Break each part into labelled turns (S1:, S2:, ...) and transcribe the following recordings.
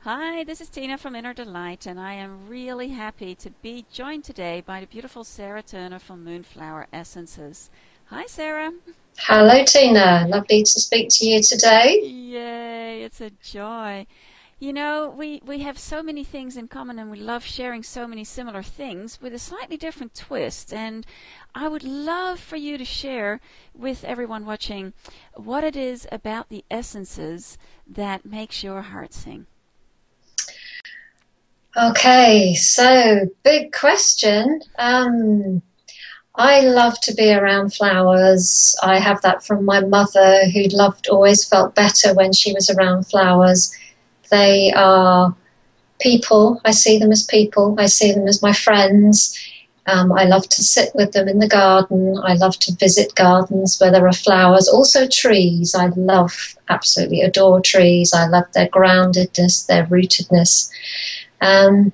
S1: Hi, this is Tina from Inner Delight, and I am really happy to be joined today by the beautiful Sara Turner from Moonflower Essences. Hi, Sara.
S2: Hello, Tina. Lovely to speak to you today.
S1: Yay, it's a joy. We have so many things in common and we love sharing so many similar things with a slightly different twist. And I would love for you to share with everyone watching what it is about the essences that makes your heart sing.
S2: Okay, so big question. I love to be around flowers. I have that from my mother, who loved, always felt better when she was around flowers. They are people. I see them as people. I see them as my friends. I love to sit with them in the garden. I love to visit gardens where there are flowers. Also trees. I love, absolutely adore trees. I love their groundedness, their rootedness. Um,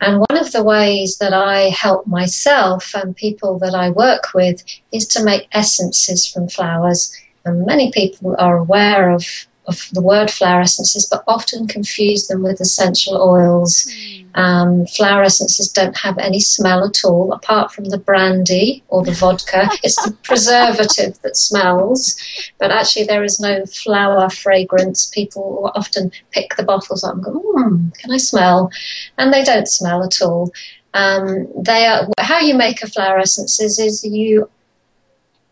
S2: and one of the ways that I help myself and people that I work with is to make essences from flowers. And many people are aware of the word flower essences, but often confuse them with essential oils. Flower essences don't have any smell at all, apart from the brandy or the vodka. It's the preservative that smells, but actually there is no flower fragrance. People often pick the bottles up and go, can I smell? And they don't smell at all. How you make a flower essence is you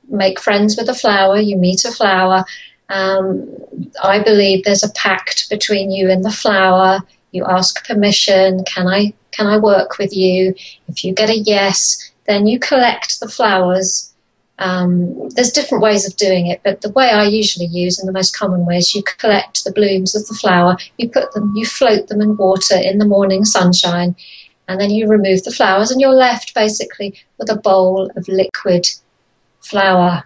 S2: make friends with a flower, you meet a flower. I believe there's a pact between you and the flower. You ask permission, can I work with you? If you get a yes, then you collect the flowers. There's different ways of doing it, but the way I usually use, and the most common way, is you collect the blooms of the flower, you float them in water in the morning sunshine, and then you remove the flowers, and you're left basically with a bowl of liquid flower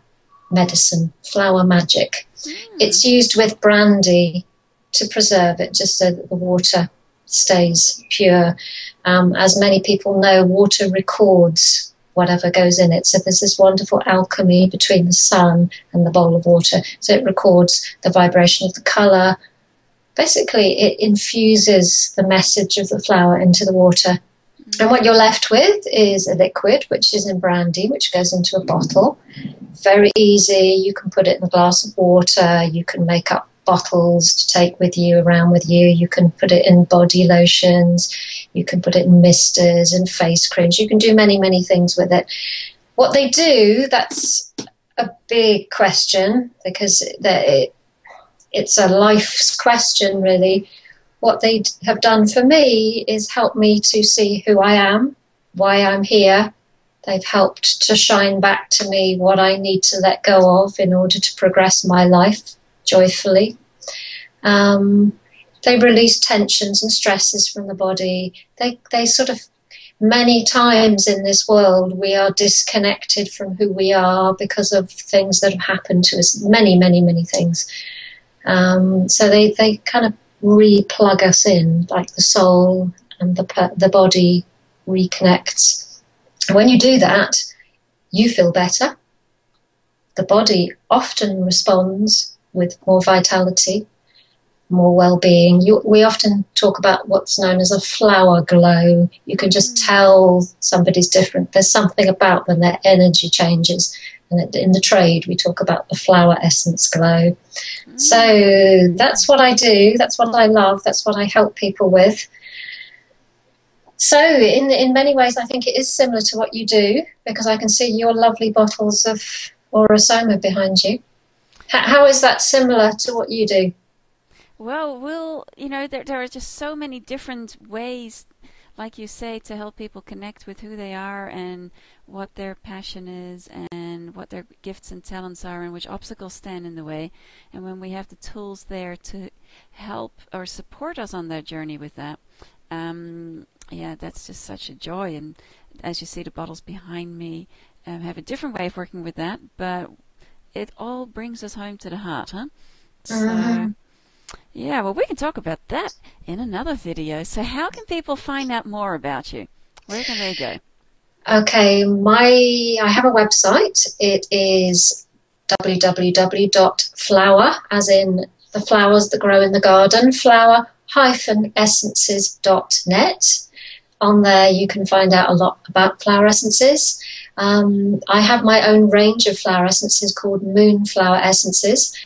S2: medicine, flower magic. It's used with brandy to preserve it, just so that the water stays pure. As many people know, water records whatever goes in it. So there's this wonderful alchemy between the sun and the bowl of water. So it records the vibration of the colour. Basically, it infuses the message of the flower into the water. And what you're left with is a liquid, which is in brandy, which goes into a bottle. Very easy. You can put it in a glass of water. You can make up bottles to take with you, around with you. You can put it in body lotions. You can put it in misters and face creams. You can do many, many things with it. What they do, that's a big question, because it's a life's question, really. What they have done for me is help me to see who I am, why I'm here. They've helped to shine back to me what I need to let go of in order to progress my life joyfully. They release tensions and stresses from the body. They sort of, many times in this world, we are disconnected from who we are because of things that have happened to us, many, many, many things. So they kind of re-plug us in, like the soul and the body reconnects. When you do that, you feel better. The body often responds with more vitality, more well-being. We often talk about what's known as a flower glow. You can just tell somebody's different. There's something about them, their energy changes. And in the trade, we talk about the flower essence glow. So that's what I do. That's what I love. That's what I help people with. So in many ways, I think it is similar to what you do, because I can see your lovely bottles of Orosoma behind you. How is that similar to what you do?
S1: Well, there are just so many different ways, like you say, to help people connect with who they are and what their passion is and what their gifts and talents are and which obstacles stand in the way. And when we have the tools there to help or support us on their journey with that, yeah, that's just such a joy. And as you see, the bottles behind me have a different way of working with that, but it all brings us home to the heart, huh? So, yeah, well, we can talk about that in another video. So how can people find out more about you? Where can they go?
S2: Okay, I have a website. It is www.flower, as in the flowers that grow in the garden, flower flower-essences.net. On there, you can find out a lot about flower essences. I have my own range of flower essences called Moonflower essences.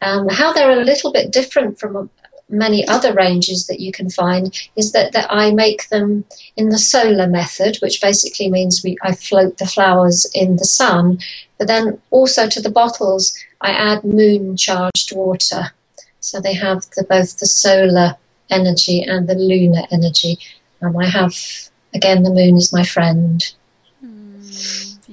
S2: How they're a little bit different from many other ranges that you can find is that I make them in the solar method, which basically means I float the flowers in the sun, but then also to the bottles I add moon charged water. So they have both the solar energy and the lunar energy. I have, again, the moon is my friend.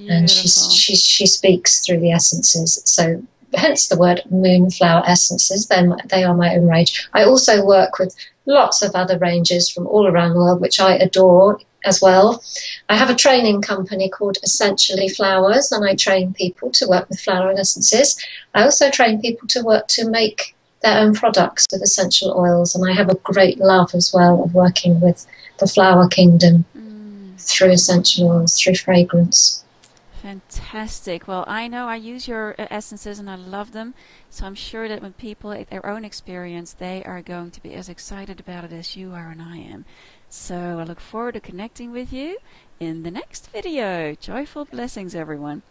S2: And she speaks through the essences. So hence the word Moonflower essences. They are my own range. I also work with lots of other ranges from all around the world, which I adore as well. I have a training company called Essentially Flowers, and I train people to work with flower essences. I also train people to make their own products with essential oils, and I have a great love as well of working with the flower kingdom through essential oils, through fragrance.
S1: Fantastic. Well, I know I use your essences and I love them. So I'm sure that when people at their own experience, they are going to be as excited about it as you are and I am. So I look forward to connecting with you in the next video. Joyful blessings, everyone.